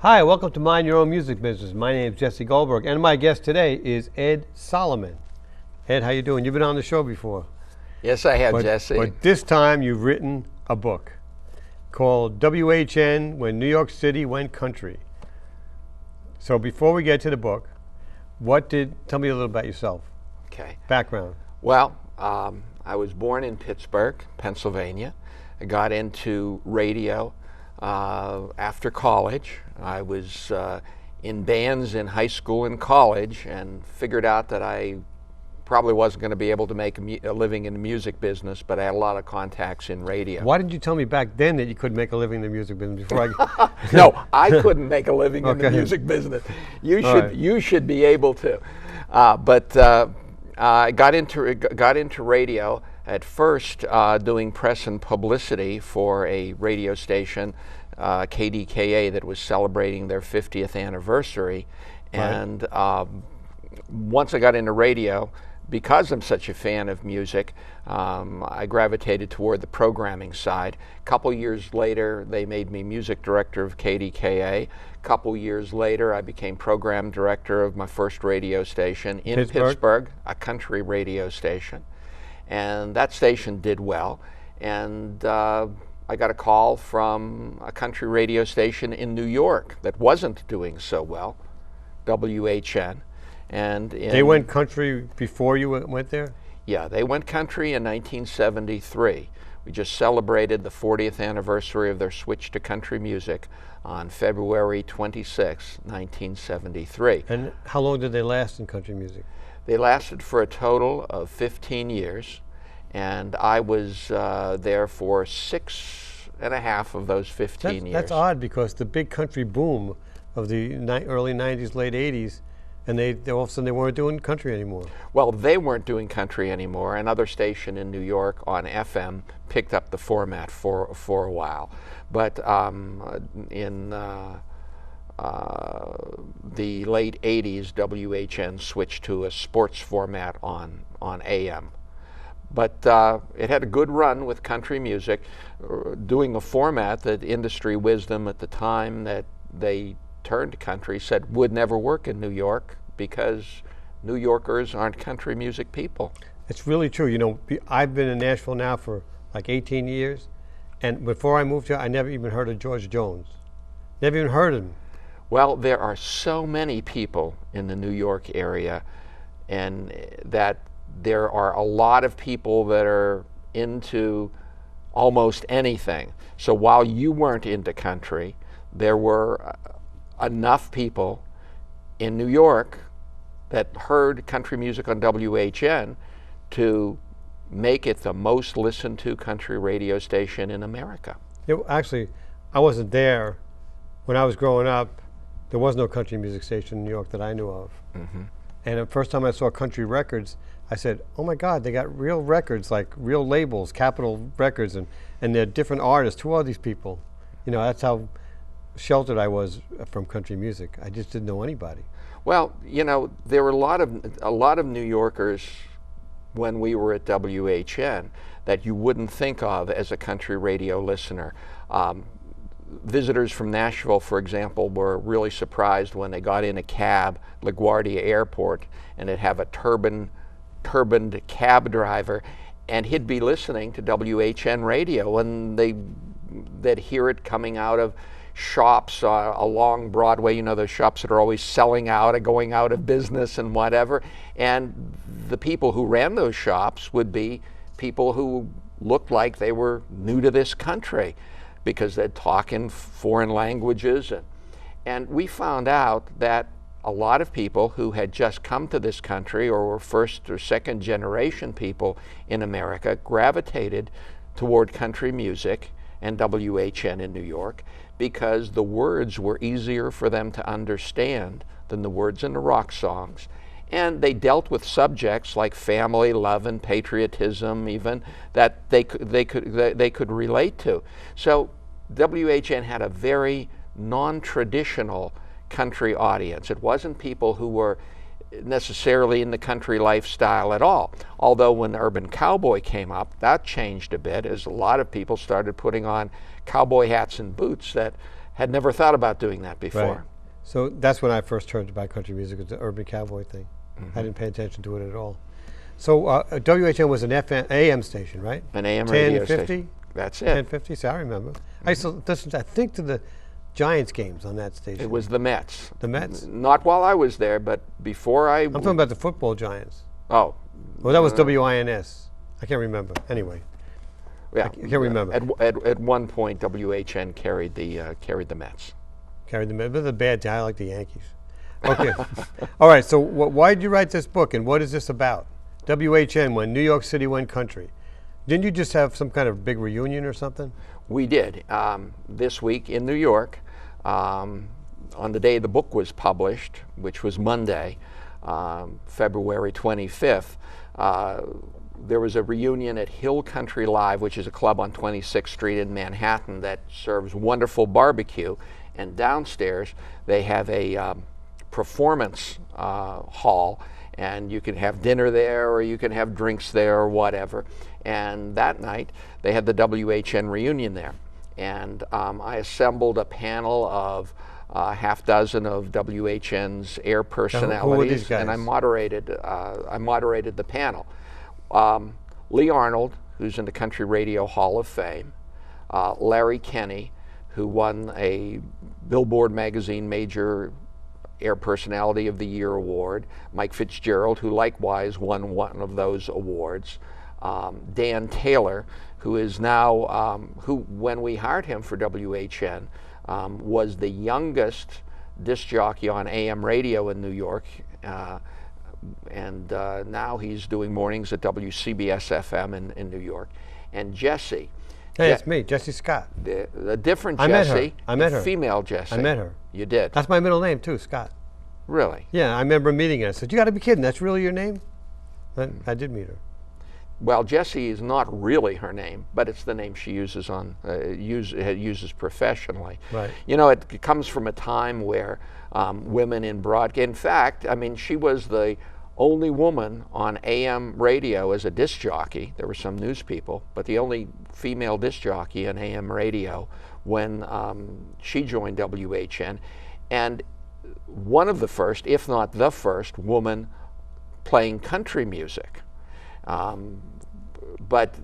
Hi, welcome to Mind Your Own Music Business. My name is Jesse Goldberg, and my guest today is Ed Salamon. Ed, how you doing? You've been on the show before. Yes, I have, Jesse. But this time you've written a book called WHN, When New York City Went Country. So before we get to the book, tell me a little about yourself. Okay. Background. Well, I was born in Pittsburgh, Pennsylvania. I got into radio after college. I was in bands in high school and college and figured out that I probably wasn't going to be able to make a living in the music business, but I had a lot of contacts in radio. Why didn't you tell me back then that you couldn't make a living in the music business before I... No, I couldn't make a living in the music business. You should be able to. But I got into radio at first doing press and publicity for a radio station, KDKA, that was celebrating their 50th anniversary. And once I got into radio, because I'm such a fan of music, I gravitated toward the programming side. A couple years later, they made me music director of KDKA. A couple years later, I became program director of my first radio station in Pittsburgh, a country radio station. And that station did well. And I got a call from a country radio station in New York that wasn't doing so well, WHN. And they went country before you went there? Yeah, they went country in 1973. We just celebrated the 40th anniversary of their switch to country music on February 26, 1973. And how long did they last in country music? They lasted for a total of 15 years, and I was there for 6.5 of those 15 years. That's odd, because the big country boom of the early 90s, late 80s, and they all of a sudden they weren't doing country anymore. Well, they weren't doing country anymore. Another station in New York on FM picked up the format for a while. But in the late 80s, WHN switched to a sports format on AM. But it had a good run with country music, doing a format that industry wisdom at the time that they turned to country said would never work in New York because New Yorkers aren't country music people. It's really true. You know, I've been in Nashville now for like 18 years, and before I moved here, I never even heard of George Jones. Never even heard of him. Well, there are so many people in the New York area, and that there are a lot of people that are into almost anything. So while you weren't into country, there were enough people in New York that heard country music on WHN to make it the most listened to country radio station in America. Actually, I wasn't there. When I was growing up, there was no country music station in New York that I knew of. Mm-hmm. And the first time I saw country records, I said, oh my God, they got real records, like real labels, Capitol Records, and they're different artists. Who are these people? You know, that's how sheltered I was from country music. I just didn't know anybody. Well, you know, there were a lot of New Yorkers when we were at WHN that you wouldn't think of as a country radio listener. Visitors from Nashville, for example, were really surprised when they got in a cab at LaGuardia Airport, and it'd have a turbaned cab driver, and he'd be listening to WHN radio, and they'd hear it coming out of shops along Broadway, you know, those shops that are always selling out or going out of business and whatever. And the people who ran those shops would be people who looked like they were new to this country because they'd talk in foreign languages. And we found out that a lot of people who had just come to this country or were first or second generation people in America gravitated toward country music and WHN in New York because the words were easier for them to understand than the words in the rock songs. And they dealt with subjects like family, love, and patriotism, even, that they could relate to. So WHN had a very non-traditional country audience. It wasn't people who were necessarily in the country lifestyle at all. Although when the Urban Cowboy came up, that changed a bit as a lot of people started putting on cowboy hats and boots that Had never thought about doing that before. Right. So that's when I first heard about country music, was the urban cowboy thing. I didn't pay attention to it at all. So WHN was an FM, AM station, right? An AM radio 1050? station. That's it. 1050, see, I remember. I used to listen, I think, to the Giants games on that station. It was the Mets. The Mets? Not while I was there, but before I... I'm talking about the football Giants. Oh. Well, that was WINS. I can't remember. Anyway. Yeah. I can't remember. At one point, WHN carried the Mets. Carried them, but the bad team. I like the Yankees. Okay. All right, so why did you write this book, and what is this about? WHN, when New York City went country. Didn't you just have some kind of big reunion or something? We did. This week in New York, on the day the book was published, which was Monday, February 25th, there was a reunion at Hill Country Live, which is a club on 26th Street in Manhattan that serves wonderful barbecue. And downstairs, they have a performance hall, and you can have dinner there, or you can have drinks there, or whatever. And that night, they had the WHN reunion there. And I assembled a panel of half dozen of WHN's air personalities, who were these guys? and I moderated the panel. Lee Arnold, who's in the Country Radio Hall of Fame, Larry Kenney, who won a Billboard magazine Major Air Personality of the Year award, Mike Fitzgerald, who likewise won one of those awards, Dan Taylor, who is now, who when we hired him for WHN, was the youngest disc jockey on AM radio in New York, and now he's doing mornings at WCBS FM in New York. And Jesse. Hey, it's me, Jesse Scott. The different I met Jesse. her. I met her. Female Jesse. I met her. You did? That's my middle name too, Scott. Really? Yeah, I remember meeting her. I said, "You got to be kidding! That's really your name?" I did meet her. Well, Jessie is not really her name, but it's the name she uses uses professionally. Right. You know, it comes from a time where women in broadcast. In fact, I mean, she was the only woman on AM radio as a disc jockey. There were some news people, but the only female disc jockey on AM radio when she joined WHN, and one of the first, if not the first, woman playing country music. But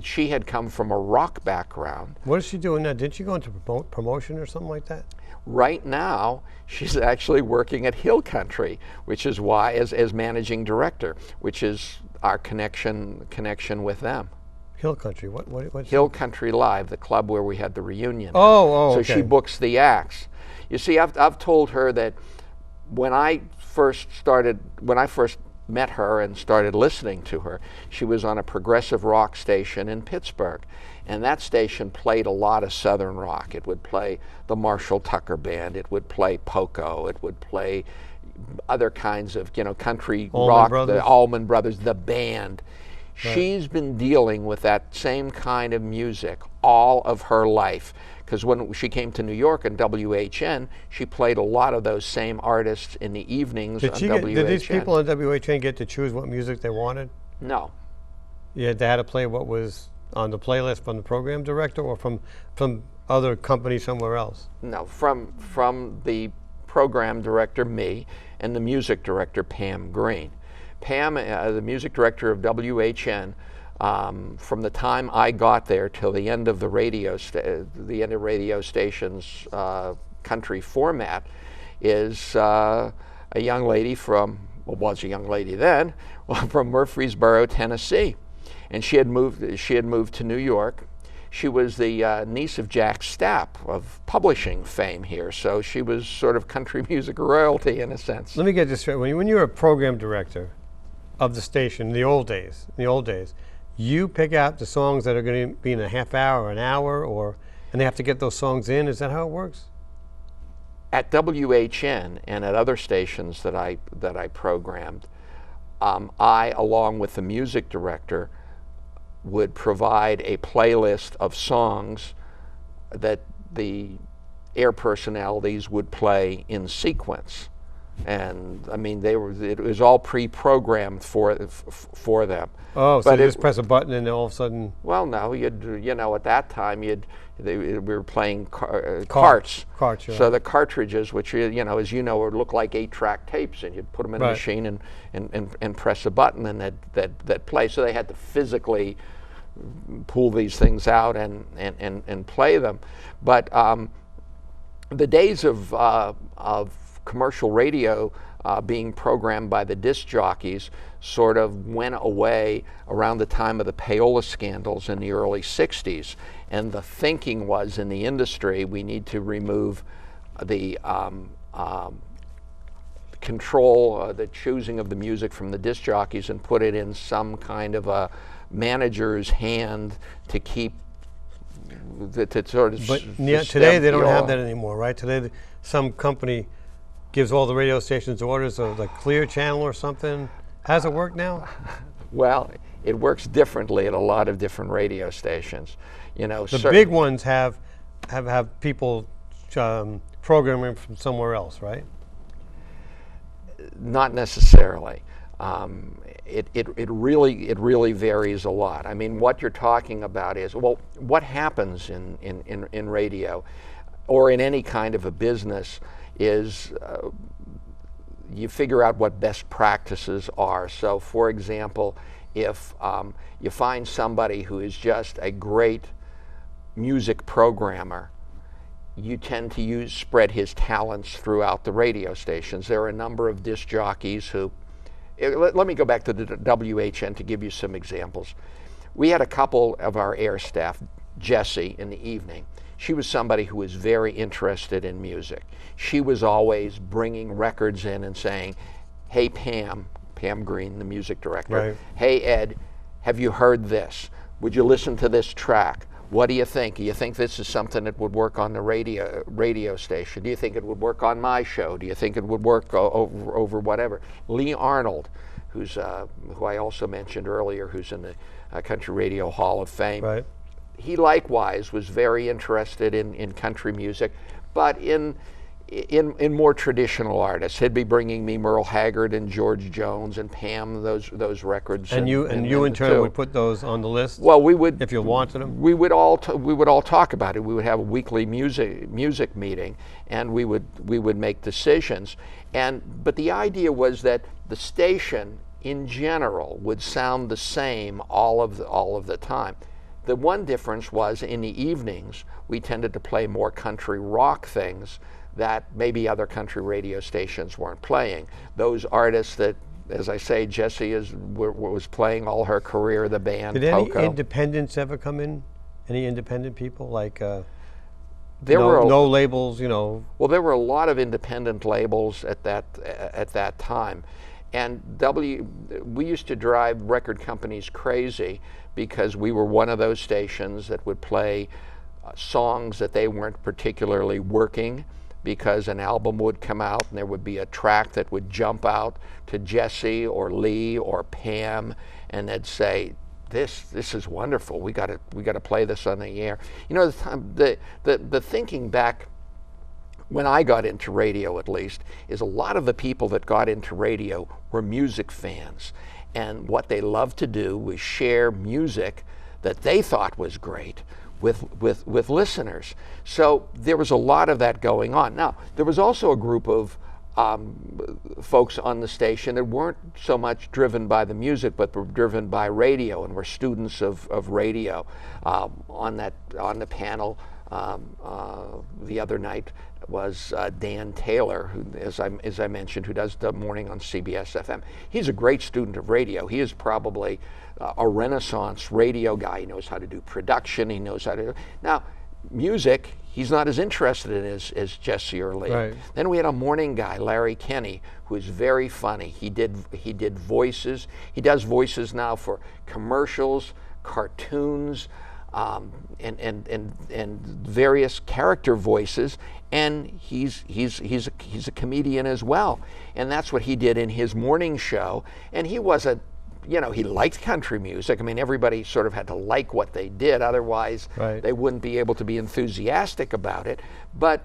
she had come from a rock background. What is she doing now? Didn't she go into promotion or something like that? Right now, she's actually working at Hill Country, which is why, as managing director, which is our connection with them. Hill Country, what's Hill Country Live, the club where we had the reunion. Oh, so okay. she books the acts. You see, I've told her that when I first met her and started listening to her, she was on a progressive rock station in Pittsburgh. And that station played a lot of Southern rock. It would play the Marshall Tucker Band. It would play Poco. It would play other kinds of, country rock, the Allman Brothers, the band. Right. She's been dealing with that same kind of music all of her life. Because when she came to New York in WHN, she played a lot of those same artists in the evenings on WHN. Did these people on WHN get to choose what music they wanted? No. Yeah, they had to play what was on the playlist from the program director or from other companies somewhere else? No, from the program director, me, and the music director, Pam Green. Pam, the music director of WHN, from the time I got there till the end of the radio station's country format, is a young lady was a young lady then, from Murfreesboro, Tennessee, and she had moved to New York. She was the niece of Jack Stapp of publishing fame here, so she was sort of country music royalty in a sense. Let me get this straight. When you were a program director of the station in the old days, you pick out the songs that are going to be in a half hour or an hour, and they have to get those songs in. Is that how it works? At WHN and at other stations that I programmed, I, along with the music director, would provide a playlist of songs that the air personalities would play in sequence. And I mean, it was all pre-programmed for them. Oh, so But you it- just press a button and all of a sudden, Well, no, at that time we were playing carts. Carts, yeah. So the cartridges, which as you know, would look like 8-track tapes, and you'd put them in a Right. machine and press a button, and that play. So they had to physically pull these things out and play them. But the days of commercial radio being programmed by the disc jockeys sort of went away around the time of the payola scandals in the early 60s. And the thinking was in the industry, we need to remove the control, the choosing of the music from the disc jockeys and put it in some kind of a manager's hand to keep to sort of. but yeah, today they don't have that anymore, right? Today, some company gives all the radio stations orders of the Clear Channel or something. How's it work now? Well, it works differently at a lot of different radio stations. The big ones have people programming from somewhere else, right? Not necessarily. It really varies a lot. I mean, what you're talking about is, well, what happens in radio or in any kind of a business is you figure out what best practices are. So, for example, if you find somebody who is just a great music programmer, you tend to spread his talents throughout the radio stations. There are a number of disc jockeys who, let me go back to the WHN to give you some examples. We had a couple of our air staff, Jessie, in the evening. She was somebody who was very interested in music. She was always bringing records in and saying, hey, Pam Green, the music director, Right. Hey, Ed, have you heard this? Would you listen to this track? What do you think? Do you think this is something that would work on the radio station? Do you think it would work on my show? Do you think it would work over whatever? Lee Arnold, who I also mentioned earlier, who's in the Country Radio Hall of Fame. Right. He likewise was very interested in country music, but in more traditional artists. He'd be bringing me Merle Haggard and George Jones and Pam those records. And you in turn would put those on the list. Well, we would, if you wanted them. We would all talk about it. We would have a weekly music meeting, and we would make decisions. But the idea was that the station in general would sound the same all of the time. The one difference was in the evenings we tended to play more country rock things that maybe other country radio stations weren't playing. Those artists that, as I say, Jessie was playing all her career, the band Did any Poco. independents ever come in? Any independent people like There were no labels, you know? Well, there were a lot of independent labels at that time, and we used to drive record companies crazy because we were one of those stations that would play songs that they weren't particularly working, because an album would come out and there would be a track that would jump out to Jessie or Lee or Pam, and they'd say, This is wonderful. We got to play this on the air. You know, the thinking back when I got into radio, at least, is a lot of the people that got into radio were music fans, and what they loved to do was share music that they thought was great with listeners. So there was a lot of that going on. Now, there was also a group of folks on the station that weren't so much driven by the music, but were driven by radio and were students of radio. On the panel the other night was Dan Taylor, who, as I mentioned, who does the morning on CBS FM. He's a great student of radio. He is probably a Renaissance radio guy. He knows how to do production. He knows how to. Now, music, he's not as interested in as Jessie or Lee. Right. Then we had a morning guy, Larry Kenny, who is very funny. He did voices. He does voices now for commercials, cartoons, and various character voices. And he's a comedian as well. And that's what he did in his morning show. And he wasn't. You know, he liked country music. I mean, everybody sort of had to like what they did, otherwise Right. they wouldn't be able to be enthusiastic about it. But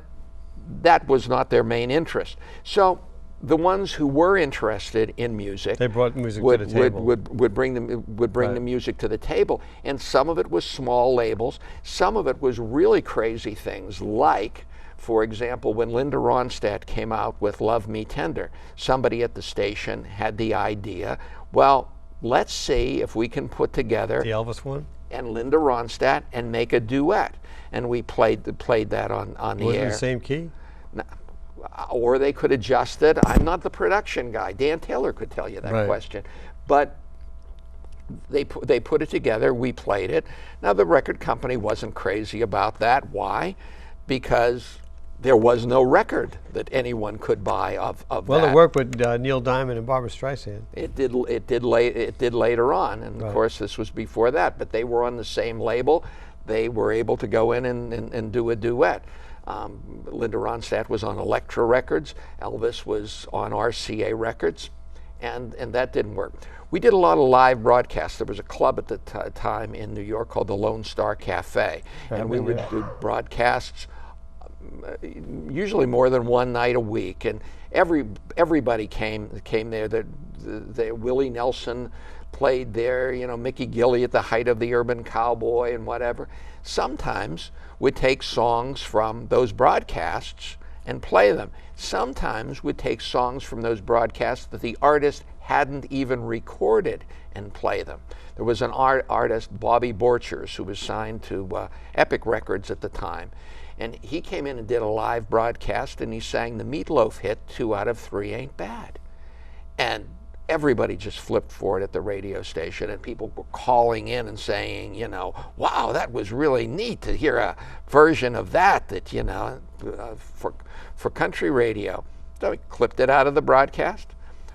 that was not their main interest. So the ones who were interested in music, they brought music to the table. Would bring the music to the table, and some of it was small labels. Some of it was really crazy things, like, for example, when Linda Ronstadt came out with "Love Me Tender," somebody at the station had the idea, well, let's see if we can put together the Elvis one and Linda Ronstadt and make a duet, and we played that on the was air. it the same key? Or they could adjust it. I'm not the production guy. Dan Taylor could tell you that question. But they put it together. We played it. Now, the record company wasn't crazy about that. Why? Because there was no record that anyone could buy of that. Well, it worked with Neil Diamond and Barbra Streisand. It did later on, and of course this was before that. But they were on the same label. They were able to go in and do a duet. Linda Ronstadt was on Elektra Records. Elvis was on RCA Records, and that didn't work. We did a lot of live broadcasts. There was a club at the time in New York called the Lone Star Cafe, and we would do broadcasts usually more than one night a week, and everybody came there. The Willie Nelson played there, Mickey Gilley at the height of the urban cowboy and whatever. Sometimes we'd take songs from those broadcasts and play them. Sometimes we'd take songs from those broadcasts that the artist hadn't even recorded and play them. There was an artist, Bobby Borchers, who was signed to Epic Records at the time. And he came in and did a live broadcast, and he sang the Meatloaf hit, 2 out of 3 Ain't Bad. And everybody just flipped for it at the radio station, and people were calling in and saying, wow, that was really neat to hear a version of that for country radio. So we clipped it out of the broadcast,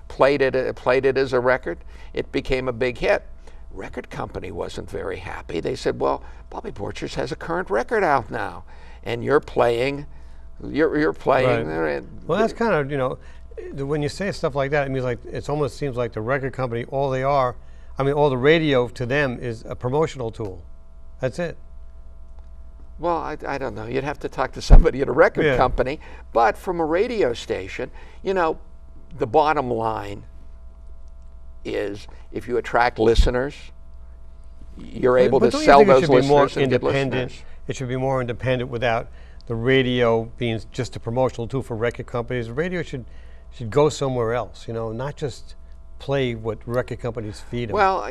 played it as a record. It became a big hit. Record company wasn't very happy. They said, well, Bobby Borchers has a current record out now, and you're playing. Right. Well, that's kind of, when you say stuff like that, it means it almost seems like the record company, all the radio to them is a promotional tool. That's it. Well, I don't know. You'd have to talk to somebody at a record company. But from a radio station, the bottom line is if you attract listeners, you're able to sell those listeners and get listeners. It should be more independent without the radio being just a promotional tool for record companies. The radio should go somewhere else, not just play what record companies feed them. Well,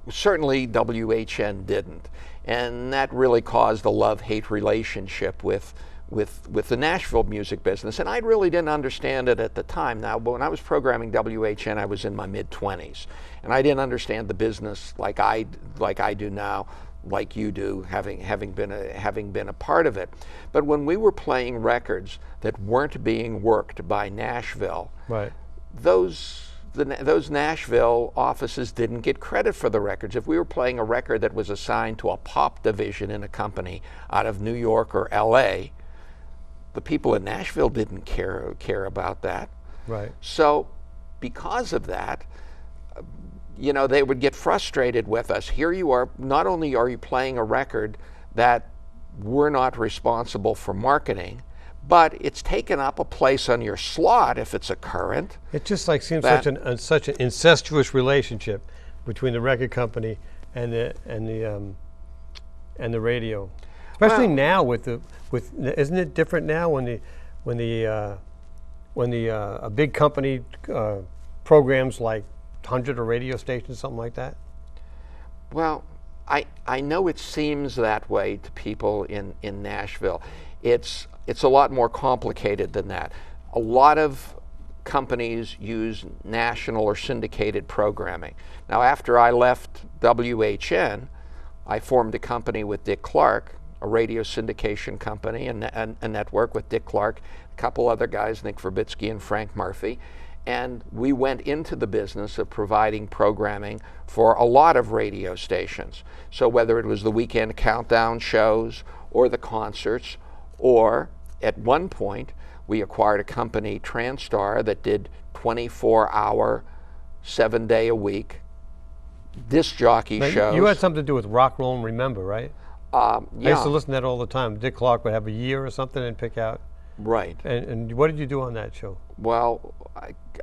certainly WHN didn't. And that really caused a love-hate relationship with the Nashville music business. And I really didn't understand it at the time. Now, when I was programming WHN, I was in my mid-20s. And I didn't understand the business like I do now, like you do, having been a part of it. But when we were playing records that weren't being worked by Nashville, right, those Nashville offices didn't get credit for the records. If we were playing a record that was assigned to a pop division in a company out of New York or LA, the people in Nashville didn't care about that. Right. So because of that, they would get frustrated with us. Here you are, not only are you playing a record that we're not responsible for marketing, but it's taken up a place on your slot if it's a current. It just seems such an incestuous relationship between the record company and the radio, especially now with isn't it different now when a big company programs like 100 or radio stations, something like that? Well, I know it seems that way to people in Nashville. It's a lot more complicated than that. A lot of companies use national or syndicated programming. Now, after I left WHN, I formed a company with Dick Clark, a radio syndication company, and a network with Dick Clark, a couple other guys, Nick Verbitsky and Frank Murphy. And we went into the business of providing programming for a lot of radio stations. So whether it was the weekend countdown shows or the concerts, or at one point we acquired a company, Transtar, that did 24-hour, 7-day-a-week disc jockey shows. You had something to do with Rock, Roll, and Remember, right? Yeah. I used to listen to that all the time. Dick Clark would have a year or something and pick out. Right. And what did you do on that show? Well,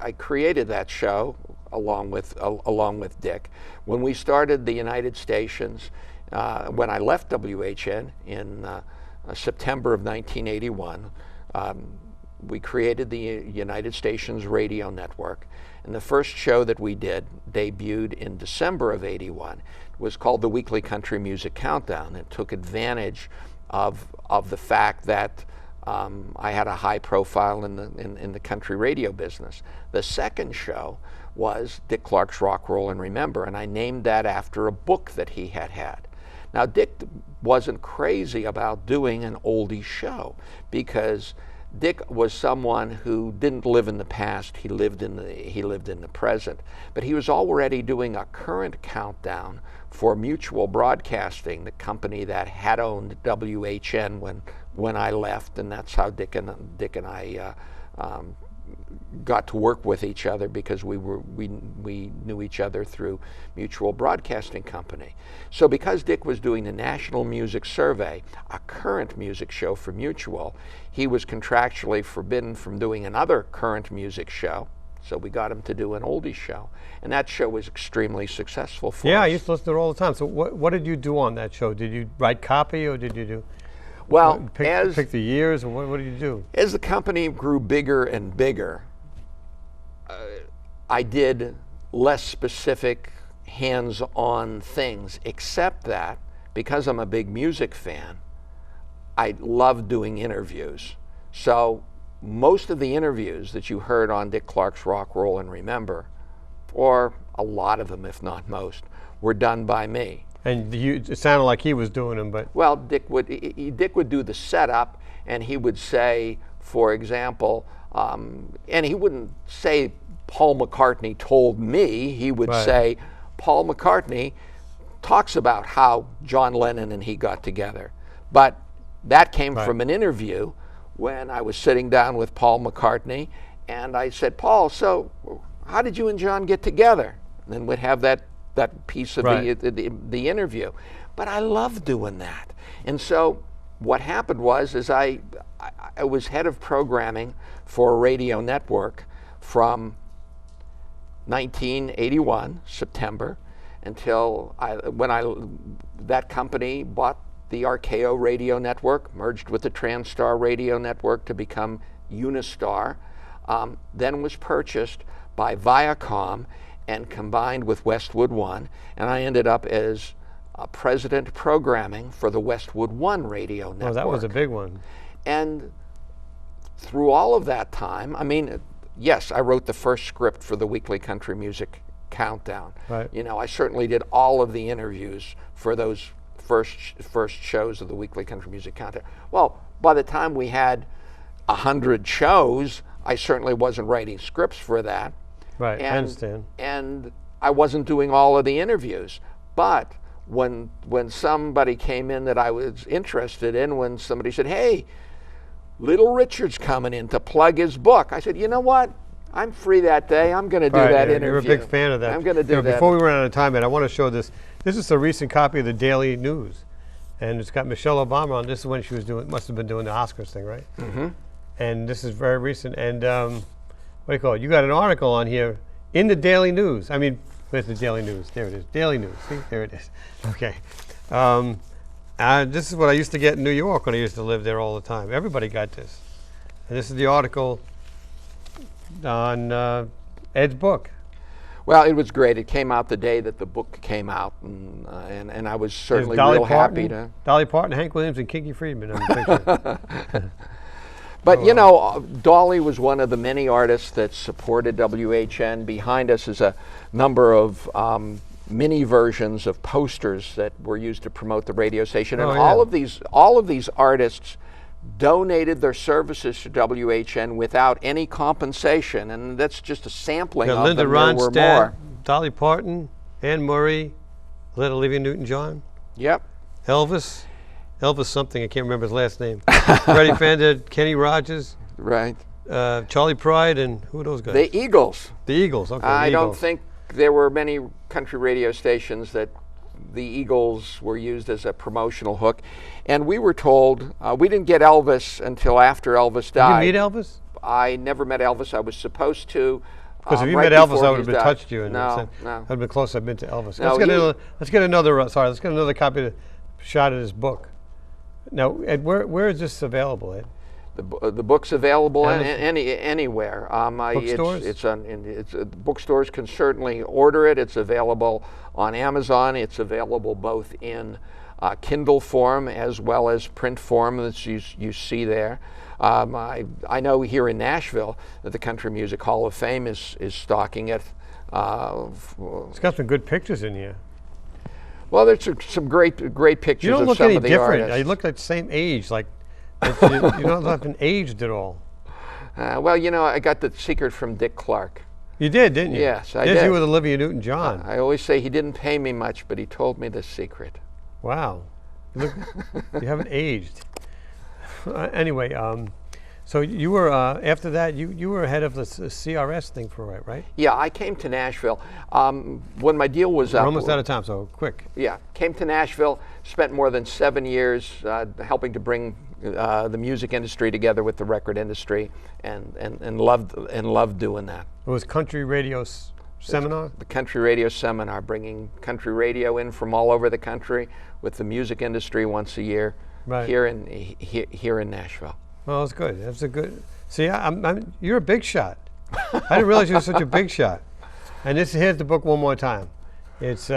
I created that show along with Dick. When we started the United Stations, when I left WHN in September of 1981, we created the United Stations Radio Network. And the first show that we did debuted in December of '81. It was called the Weekly Country Music Countdown. It took advantage of the fact that I had a high profile in the country radio business. The second show was Dick Clark's Rock, Roll, and Remember, and I named that after a book that he had had. Now, Dick wasn't crazy about doing an oldie show because Dick was someone who didn't live in the past. He lived in the present. But he was already doing a current countdown for Mutual Broadcasting, the company that had owned WHN when I left, and that's how Dick and I got to work with each other, because we knew each other through Mutual Broadcasting Company. So because Dick was doing the National Music Survey, a current music show for Mutual, he was contractually forbidden from doing another current music show. So we got him to do an oldie show, and that show was extremely successful for us. Yeah, I used to listen to it all the time. So what did you do on that show? Did you write copy, or did you do? Well, pick the years, or what did you do? As the company grew bigger and bigger, I did less specific hands-on things, except that because I'm a big music fan, I love doing interviews. So most of the interviews that you heard on Dick Clark's Rock, Roll, and Remember, or a lot of them, if not most, were done by me. And it sounded like he was doing them, but... Well, Dick would do the setup, and he would say, for example, and he wouldn't say Paul McCartney told me. He would say Paul McCartney talks about how John Lennon and he got together. But that came from an interview when I was sitting down with Paul McCartney, and I said, Paul, so how did you and John get together? And then we'd have that piece of the interview. But I love doing that. And so what happened was I was head of programming for a radio network from 1981, September, until that company bought the RKO radio network, merged with the Transtar radio network to become Unistar, then was purchased by Viacom and combined with Westwood One, and I ended up as president programming for the Westwood One radio network. Oh, that was a big one. And through all of that time, I mean, yes, I wrote the first script for the Weekly Country Music Countdown. Right. You know, I certainly did all of the interviews for those first shows of the Weekly Country Music Countdown. Well, by the time we had 100 shows, I certainly wasn't writing scripts for that. Right, I understand. And I wasn't doing all of the interviews. But when somebody came in that I was interested in, when somebody said, hey, Little Richard's coming in to plug his book, I said, you know what? I'm free that day. I'm going to do that interview. You're a big fan of that. I'm going to do that. Before we run out of time, Ed, I want to show this. This is a recent copy of the Daily News. And it's got Michelle Obama on. This is when she was must have been doing the Oscars thing, right? Mm-hmm. And this is very recent. And what do you call it? You got an article on here in the Daily News. I mean, where's the Daily News? There it is. Daily News. See, there it is. Okay. This is what I used to get in New York when I used to live there all the time. Everybody got this. And this is the article on Ed's book. Well, it was great. It came out the day that the book came out, and I was certainly real happy to. Dolly Parton, Hank Williams, and Kinky Friedman on the picture. But you know, Dolly was one of the many artists that supported WHN. Behind us is a number of mini versions of posters that were used to promote the radio station, and all of these artists donated their services to WHN without any compensation, and that's just a sampling of Linda them. There were Ronstadt, more. Dolly Parton, Anne Murray, little Olivia Newton-John. Yep. Elvis something, I can't remember his last name. Freddie Fender, Kenny Rogers. Right. Charlie Pride, and who are those guys? The Eagles. The Eagles, okay. I don't think there were many country radio stations that the Eagles were used as a promotional hook. And we were told, we didn't get Elvis until after Elvis died. Did you meet Elvis? I never met Elvis. I was supposed to. Because if you right met Elvis, before I would have he been died. touched you. And No, said, no. I'd been close. I've been to Elvis. No, Let's get another copy of the shot of this book. Now, Ed, where is this available, Ed? The book's available Amazon? anywhere. Bookstores? Bookstores can certainly order it. It's available on Amazon. It's available both in Kindle form as well as print form that you see there. I know here in Nashville that the Country Music Hall of Fame is stocking it. It's got some good pictures in here. Well, there's some great pictures You don't of look some any of the different. artists. You look like the same age. Like you don't have been aged at all. Well, you know, I got the secret from Dick Clark. You did, didn't you? Yes, I There's did. you with Olivia Newton-John. I always say he didn't pay me much, but he told me the secret. Wow. You haven't aged. Anyway, so you were after that. You were head of the CRS thing for right? Yeah, I came to Nashville when my deal was We're up. almost out of time, so quick. Yeah, came to Nashville, spent more than 7 years helping to bring the music industry together with the record industry, and loved doing that. It was Country Radio Seminar? The Country Radio Seminar, bringing country radio in from all over the country with the music industry once a year here in Nashville. Well, that's good. That's a good. See, you're a big shot. I didn't realize you were such a big shot. And here's the book one more time. It's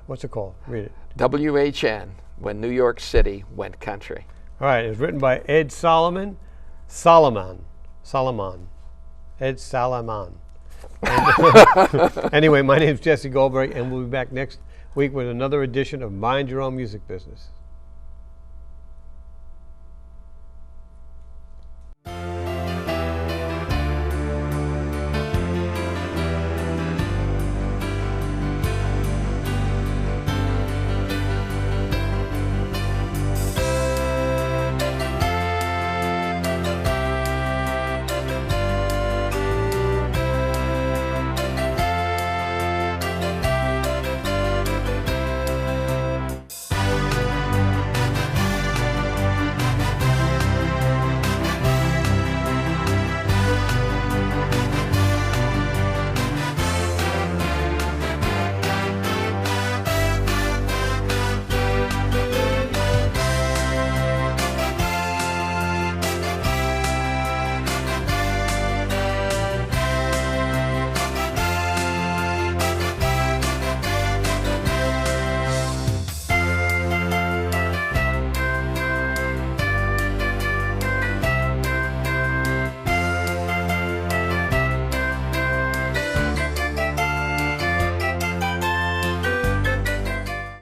what's it called? Read it. WHN, When New York City Went Country. All right. It's written by Ed Salamon. Ed Salamon. Anyway, my name's Jesse Goldberg, and we'll be back next week with another edition of Mind Your Own Music Business.